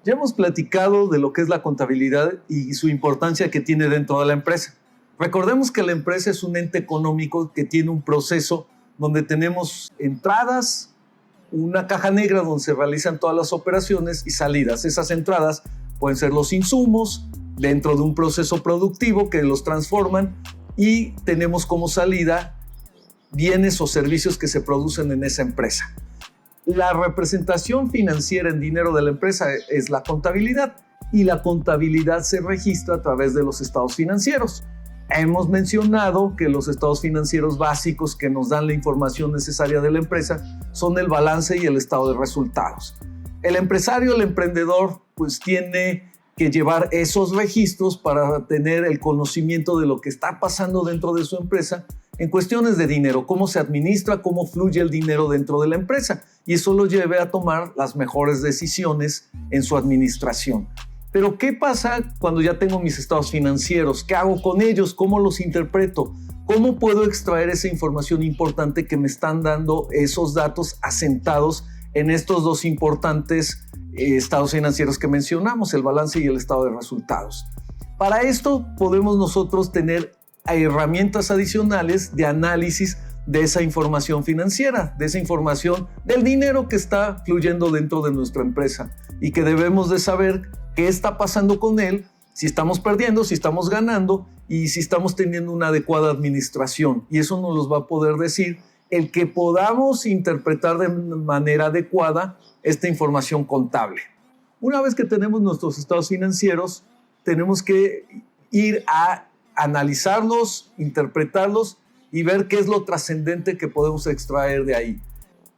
Ya hemos platicado de lo que es la contabilidad y su importancia que tiene dentro de la empresa. Recordemos que la empresa es un ente económico que tiene un proceso donde tenemos entradas, una caja negra donde se realizan todas las operaciones y salidas. Esas entradas pueden ser los insumos dentro de un proceso productivo que los transforman, y tenemos como salida bienes o servicios que se producen en esa empresa. La representación financiera en dinero de la empresa es la contabilidad, y la contabilidad se registra a través de los estados financieros. Hemos mencionado que los estados financieros básicos que nos dan la información necesaria de la empresa son el balance y el estado de resultados. El empresario, el emprendedor, pues tiene que llevar esos registros para tener el conocimiento de lo que está pasando dentro de su empresa en cuestiones de dinero, cómo se administra, cómo fluye el dinero dentro de la empresa, y eso lo lleve a tomar las mejores decisiones en su administración. Pero ¿qué pasa cuando ya tengo mis estados financieros? ¿Qué hago con ellos? ¿Cómo los interpreto? ¿Cómo puedo extraer esa información importante que me están dando esos datos asentados en estos dos importantes estados financieros que mencionamos, el balance y el estado de resultados? Para esto podemos nosotros tener herramientas adicionales de análisis de esa información financiera, de esa información del dinero que está fluyendo dentro de nuestra empresa, y que debemos de saber qué está pasando con él, si estamos perdiendo, si estamos ganando y si estamos teniendo una adecuada administración. Y eso nos los va a poder decir el que podamos interpretar de manera adecuada esta información contable. Una vez que tenemos nuestros estados financieros, tenemos que ir a analizarlos, interpretarlos y ver qué es lo trascendente que podemos extraer de ahí.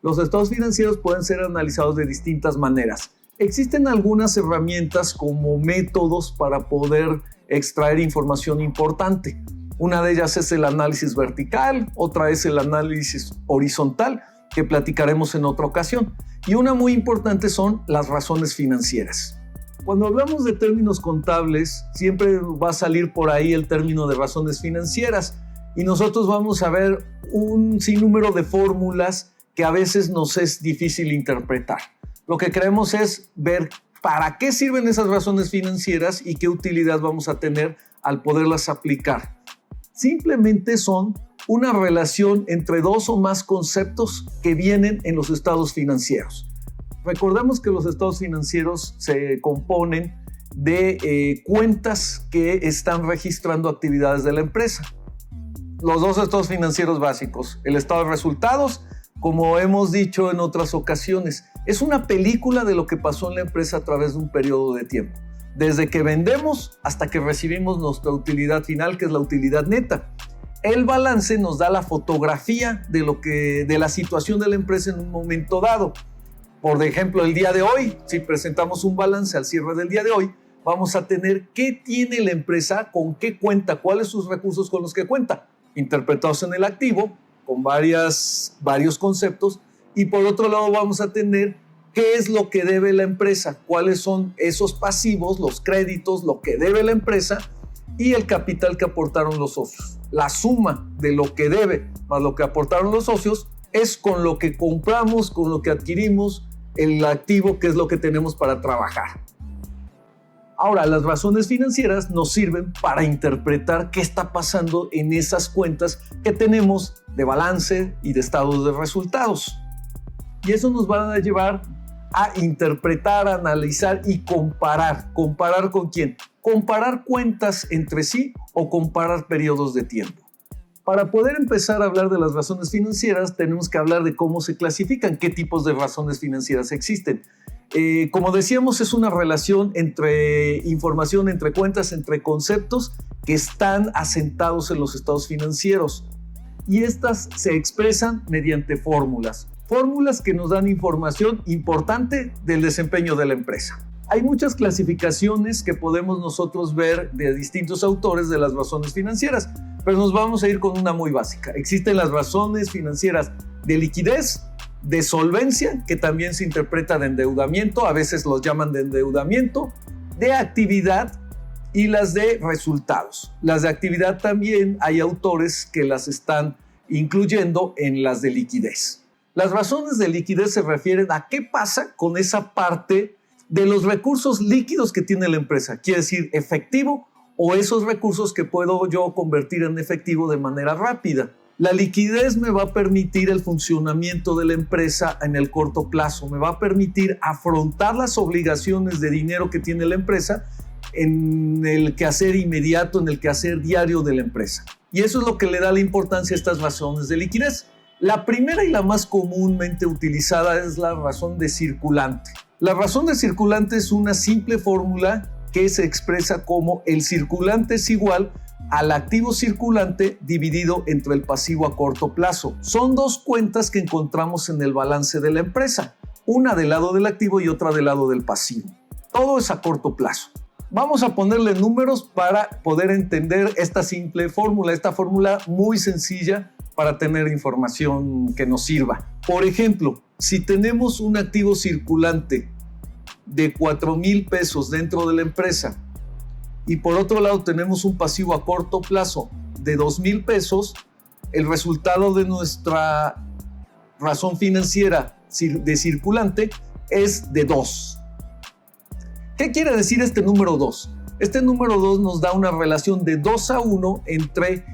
Los estados financieros pueden ser analizados de distintas maneras. Existen algunas herramientas como métodos para poder extraer información importante. Una de ellas es el análisis vertical, otra es el análisis horizontal, que platicaremos en otra ocasión. Y una muy importante son las razones financieras. Cuando hablamos de términos contables, siempre va a salir por ahí el término de razones financieras, y nosotros vamos a ver un sinnúmero de fórmulas que a veces nos es difícil interpretar. Lo que queremos es ver para qué sirven esas razones financieras y qué utilidad vamos a tener al poderlas aplicar. Simplemente son una relación entre dos o más conceptos que vienen en los estados financieros. Recordemos que los estados financieros se componen de cuentas que están registrando actividades de la empresa. Los dos estados financieros básicos, el estado de resultados, como hemos dicho en otras ocasiones, es una película de lo que pasó en la empresa a través de un periodo de tiempo, desde que vendemos hasta que recibimos nuestra utilidad final, que es la utilidad neta. El balance nos da la fotografía de la situación de la empresa en un momento dado. Por ejemplo, el día de hoy, si presentamos un balance al cierre del día de hoy, vamos a tener qué tiene la empresa, con qué cuenta, cuáles son sus recursos con los que cuenta, interpretados en el activo, con varios conceptos, y por otro lado vamos a tener qué es lo que debe la empresa, cuáles son esos pasivos, los créditos, lo que debe la empresa y el capital que aportaron los socios. La suma de lo que debe más lo que aportaron los socios es con lo que compramos, con lo que adquirimos, el activo, que es lo que tenemos para trabajar. Ahora, las razones financieras nos sirven para interpretar qué está pasando en esas cuentas que tenemos de balance y de estados de resultados. Y eso nos va a llevar a interpretar, analizar y comparar. ¿Comparar con quién? Comparar cuentas entre sí o comparar periodos de tiempo. Para poder empezar a hablar de las razones financieras, tenemos que hablar de cómo se clasifican, qué tipos de razones financieras existen. Como decíamos, es una relación entre información, entre cuentas, entre conceptos que están asentados en los estados financieros, y estas se expresan mediante fórmulas que nos dan información importante del desempeño de la empresa. Hay muchas clasificaciones que podemos nosotros ver de distintos autores de las razones financieras, pero nos vamos a ir con una muy básica. Existen las razones financieras de liquidez, de solvencia, que también se interpreta de endeudamiento, a veces los llaman de endeudamiento, de actividad, y las de resultados. Las de actividad también hay autores que las están incluyendo en las de liquidez. Las razones de liquidez se refieren a qué pasa con esa parte de los recursos líquidos que tiene la empresa, quiere decir efectivo o esos recursos que puedo yo convertir en efectivo de manera rápida. La liquidez me va a permitir el funcionamiento de la empresa en el corto plazo, me va a permitir afrontar las obligaciones de dinero que tiene la empresa en el quehacer inmediato, en el quehacer diario de la empresa. Y eso es lo que le da la importancia a estas razones de liquidez. La primera y la más comúnmente utilizada es la razón de circulante. La razón de circulante es una simple fórmula que se expresa como el circulante es igual al activo circulante dividido entre el pasivo a corto plazo. Son dos cuentas que encontramos en el balance de la empresa, una del lado del activo y otra del lado del pasivo. Todo es a corto plazo. Vamos a ponerle números para poder entender esta simple fórmula, esta fórmula muy sencilla para tener información que nos sirva. Por ejemplo, si tenemos un activo circulante de 4,000 pesos dentro de la empresa y por otro lado tenemos un pasivo a corto plazo de 2,000 pesos, el resultado de nuestra razón financiera de circulante es de 2. ¿Qué quiere decir este número 2? Este número 2 nos da una relación de 2:1 entre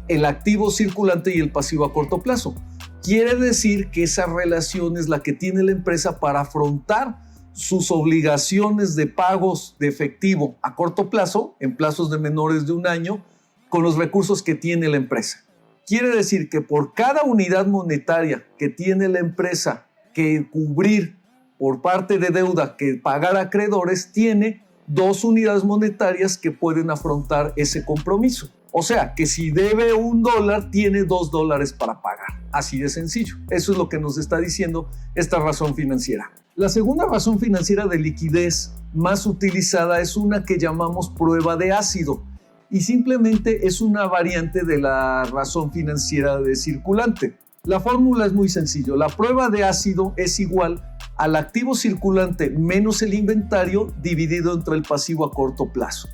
el activo circulante y el pasivo a corto plazo. Quiere decir que esa relación es la que tiene la empresa para afrontar sus obligaciones de pagos de efectivo a corto plazo, en plazos de menores de un año, con los recursos que tiene la empresa. Quiere decir que por cada unidad monetaria que tiene la empresa que cubrir por parte de deuda que pagar a acreedores, tiene 2 unidades monetarias que pueden afrontar ese compromiso. O sea, que si debe $1, tiene $2 para pagar. Así de sencillo. Eso es lo que nos está diciendo esta razón financiera. La segunda razón financiera de liquidez más utilizada es una que llamamos prueba de ácido y simplemente es una variante de la razón financiera de circulante. La fórmula es muy sencilla. La prueba de ácido es igual al activo circulante menos el inventario dividido entre el pasivo a corto plazo.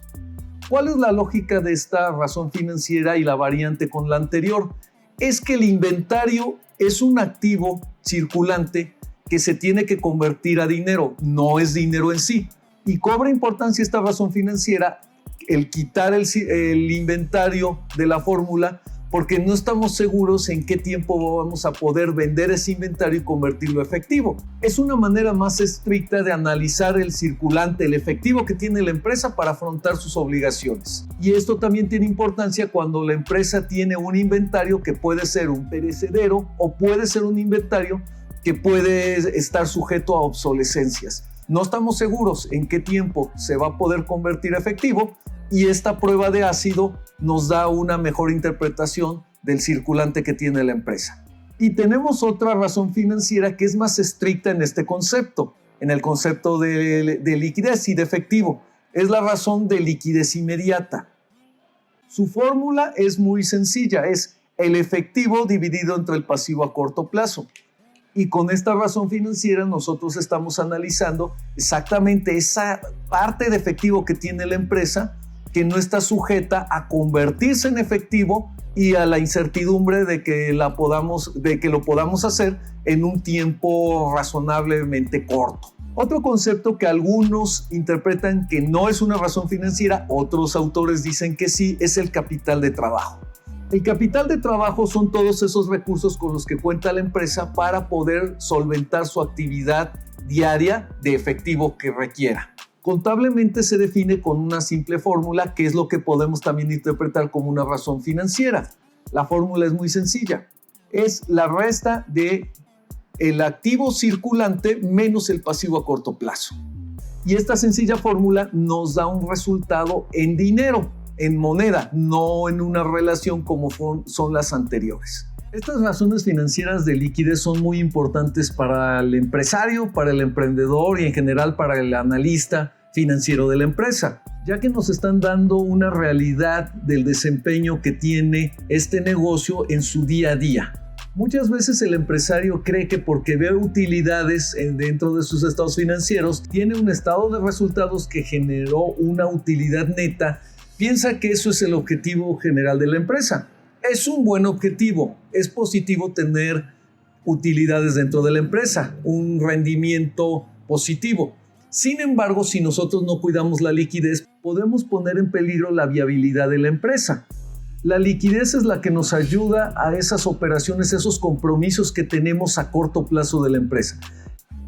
¿Cuál es la lógica de esta razón financiera y la variante con la anterior? Es que el inventario es un activo circulante que se tiene que convertir a dinero, no es dinero en sí. Y cobra importancia esta razón financiera el quitar el inventario de la fórmula porque no estamos seguros en qué tiempo vamos a poder vender ese inventario y convertirlo a efectivo. Es una manera más estricta de analizar el circulante, el efectivo que tiene la empresa para afrontar sus obligaciones. Y esto también tiene importancia cuando la empresa tiene un inventario que puede ser un perecedero o puede ser un inventario que puede estar sujeto a obsolescencias. No estamos seguros en qué tiempo se va a poder convertir a efectivo y esta prueba de ácido nos da una mejor interpretación del circulante que tiene la empresa. Y tenemos otra razón financiera que es más estricta en este concepto, en el concepto de liquidez y de efectivo. Es la razón de liquidez inmediata. Su fórmula es muy sencilla, es el efectivo dividido entre el pasivo a corto plazo. Y con esta razón financiera nosotros estamos analizando exactamente esa parte de efectivo que tiene la empresa que no está sujeta a convertirse en efectivo y a la incertidumbre de que lo podamos hacer en un tiempo razonablemente corto. Otro concepto que algunos interpretan que no es una razón financiera, otros autores dicen que sí, es el capital de trabajo. El capital de trabajo son todos esos recursos con los que cuenta la empresa para poder solventar su actividad diaria de efectivo que requiera. Contablemente se define con una simple fórmula que es lo que podemos también interpretar como una razón financiera. La fórmula es muy sencilla. Es la resta de el activo circulante menos el pasivo a corto plazo. Y esta sencilla fórmula nos da un resultado en dinero, en moneda, no en una relación como son las anteriores. Estas razones financieras de liquidez son muy importantes para el empresario, para el emprendedor y en general para el analista financiero de la empresa, ya que nos están dando una realidad del desempeño que tiene este negocio en su día a día. Muchas veces el empresario cree que porque ve utilidades dentro de sus estados financieros, tiene un estado de resultados que generó una utilidad neta, piensa que eso es el objetivo general de la empresa. Es un buen objetivo, es positivo tener utilidades dentro de la empresa, un rendimiento positivo, Sin embargo, si nosotros no cuidamos la liquidez, podemos poner en peligro la viabilidad de la empresa. La liquidez es la que nos ayuda a esas operaciones, esos compromisos que tenemos a corto plazo de la empresa.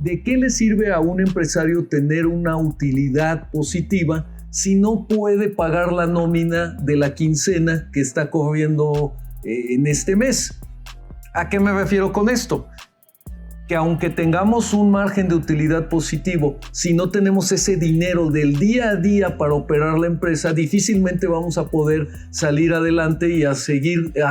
¿De qué le sirve a un empresario tener una utilidad positiva si no puede pagar la nómina de la quincena que está corriendo en este mes? ¿A qué me refiero con esto? Que aunque tengamos un margen de utilidad positivo, si no tenemos ese dinero del día a día para operar la empresa, difícilmente vamos a poder salir adelante y a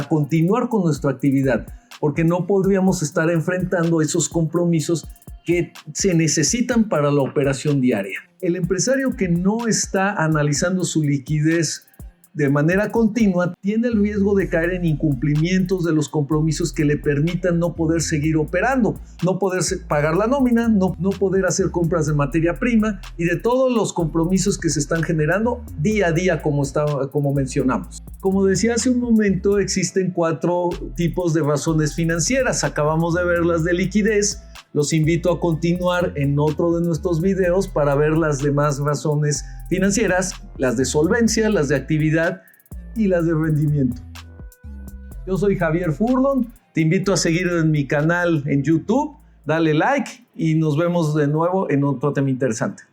continuar con nuestra actividad, porque no podríamos estar enfrentando esos compromisos que se necesitan para la operación diaria. El empresario que no está analizando su liquidez de manera continua tiene el riesgo de caer en incumplimientos de los compromisos que le permitan no poder seguir operando, no poder pagar la nómina, no poder hacer compras de materia prima y de todos los compromisos que se están generando día a día, como mencionamos. Como decía hace un momento, existen 4 tipos de razones financieras. Acabamos de ver las de liquidez. Los invito a continuar en otro de nuestros videos para ver las demás razones financieras, las de solvencia, las de actividad y las de rendimiento. Yo soy Javier Furlon, te invito a seguir en mi canal en YouTube, dale like y nos vemos de nuevo en otro tema interesante.